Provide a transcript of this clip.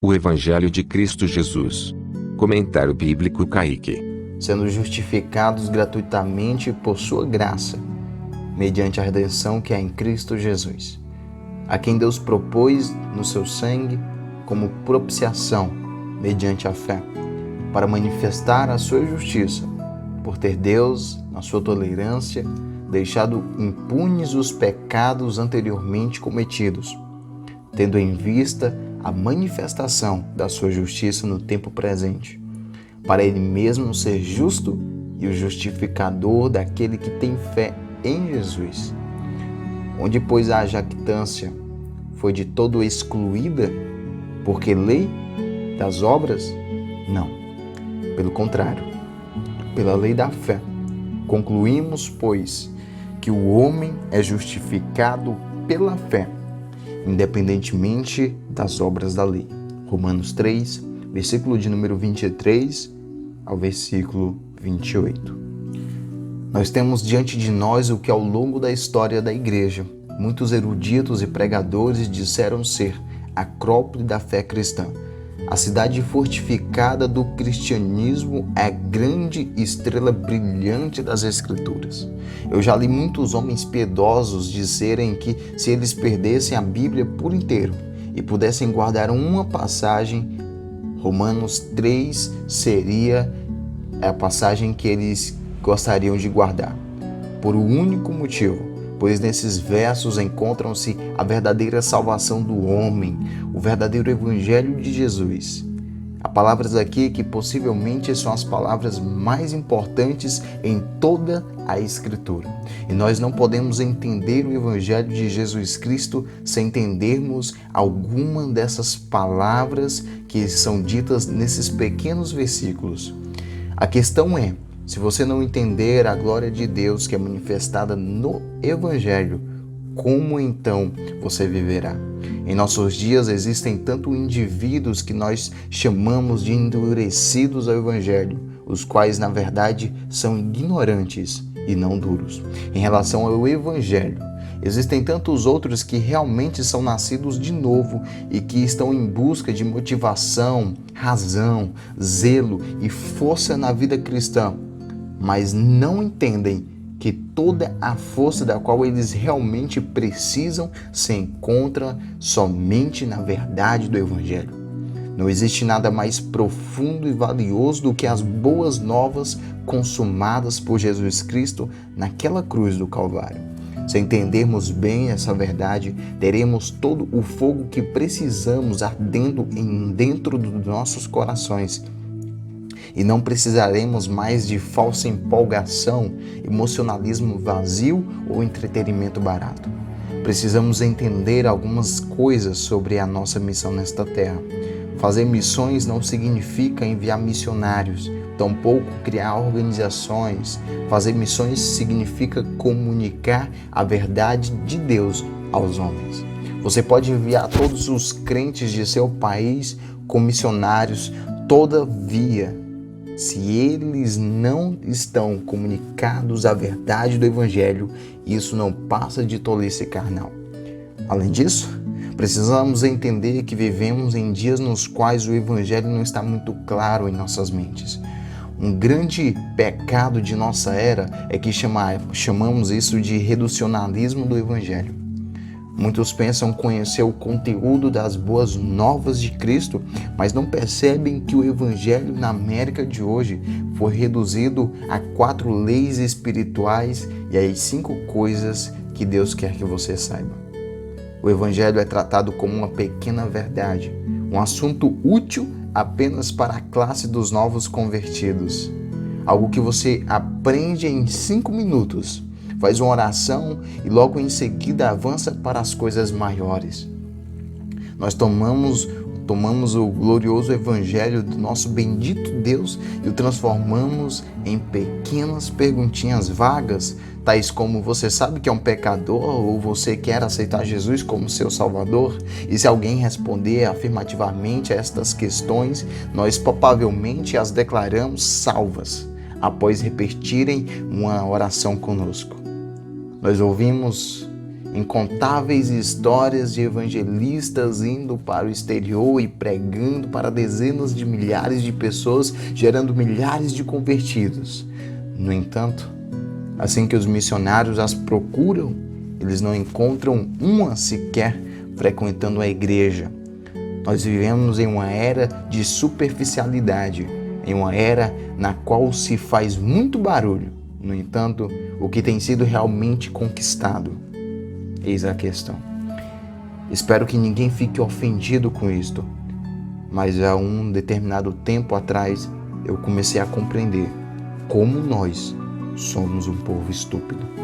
O Evangelho de Cristo Jesus. Comentário bíblico Kaique. Sendo justificados gratuitamente por sua graça, mediante a redenção que há em Cristo Jesus, a quem Deus propôs no seu sangue como propiciação, mediante a fé, para manifestar a sua justiça, por ter Deus, na sua tolerância, deixado impunes os pecados anteriormente cometidos, tendo em vista a manifestação da sua justiça no tempo presente, para ele mesmo ser justo e o justificador daquele que tem fé em Jesus. Onde, pois, a jactância foi de todo excluída, porque lei das obras? Não. Pelo contrário, pela lei da fé, concluímos, pois, que o homem é justificado pela fé, independentemente das obras da lei. Romanos 3, versículo de número 23 ao versículo 28. Nós temos diante de nós o que ao longo da história da igreja, muitos eruditos e pregadores disseram ser a Acrópole da fé cristã. A cidade fortificada do cristianismo é a grande estrela brilhante das Escrituras. Eu já li muitos homens piedosos dizerem que se eles perdessem a Bíblia por inteiro e pudessem guardar uma passagem, Romanos 3 seria a passagem que eles gostariam de guardar. Por um único motivo, pois nesses versos encontram-se a verdadeira salvação do homem, o verdadeiro Evangelho de Jesus. Há palavras aqui que possivelmente são as palavras mais importantes em toda a Escritura. E nós não podemos entender o Evangelho de Jesus Cristo sem entendermos alguma dessas palavras que são ditas nesses pequenos versículos. A questão é, se você não entender a glória de Deus que é manifestada no Evangelho, como então você viverá? Em nossos dias existem tanto indivíduos que nós chamamos de endurecidos ao Evangelho, os quais na verdade são ignorantes e não duros. Em relação ao Evangelho, existem tantos outros que realmente são nascidos de novo e que estão em busca de motivação, razão, zelo e força na vida cristã, mas não entendem que toda a força da qual eles realmente precisam se encontra somente na verdade do Evangelho. Não existe nada mais profundo e valioso do que as boas novas consumadas por Jesus Cristo naquela cruz do Calvário. Se entendermos bem essa verdade, teremos todo o fogo que precisamos ardendo dentro dos nossos corações. E não precisaremos mais de falsa empolgação, emocionalismo vazio ou entretenimento barato. Precisamos entender algumas coisas sobre a nossa missão nesta terra. Fazer missões não significa enviar missionários, tampouco criar organizações. Fazer missões significa comunicar a verdade de Deus aos homens. Você pode enviar todos os crentes de seu país como missionários, todavia, se eles não estão comunicados à verdade do Evangelho, isso não passa de tolice carnal. Além disso, precisamos entender que vivemos em dias nos quais o Evangelho não está muito claro em nossas mentes. Um grande pecado de nossa era é que chamamos isso de reducionalismo do Evangelho. Muitos pensam conhecer o conteúdo das boas novas de Cristo, mas não percebem que o Evangelho na América de hoje foi reduzido a 4 leis espirituais e as 5 coisas que Deus quer que você saiba. O Evangelho é tratado como uma pequena verdade, um assunto útil apenas para a classe dos novos convertidos. Algo que você aprende em 5 minutos. Faz uma oração e logo em seguida avança para as coisas maiores. Nós tomamos o glorioso Evangelho do nosso bendito Deus e o transformamos em pequenas perguntinhas vagas, tais como: você sabe que é um pecador? Ou você quer aceitar Jesus como seu Salvador? E se alguém responder afirmativamente a estas questões, nós provavelmente as declaramos salvas, após repetirem uma oração conosco. Nós ouvimos incontáveis histórias de evangelistas indo para o exterior e pregando para dezenas de milhares de pessoas, gerando milhares de convertidos. No entanto, assim que os missionários as procuram, eles não encontram uma sequer frequentando a igreja. Nós vivemos em uma era de superficialidade, em uma era na qual se faz muito barulho. No entanto, o que tem sido realmente conquistado? Eis a questão. Espero que ninguém fique ofendido com isto, mas há um determinado tempo atrás eu comecei a compreender como nós somos um povo estúpido.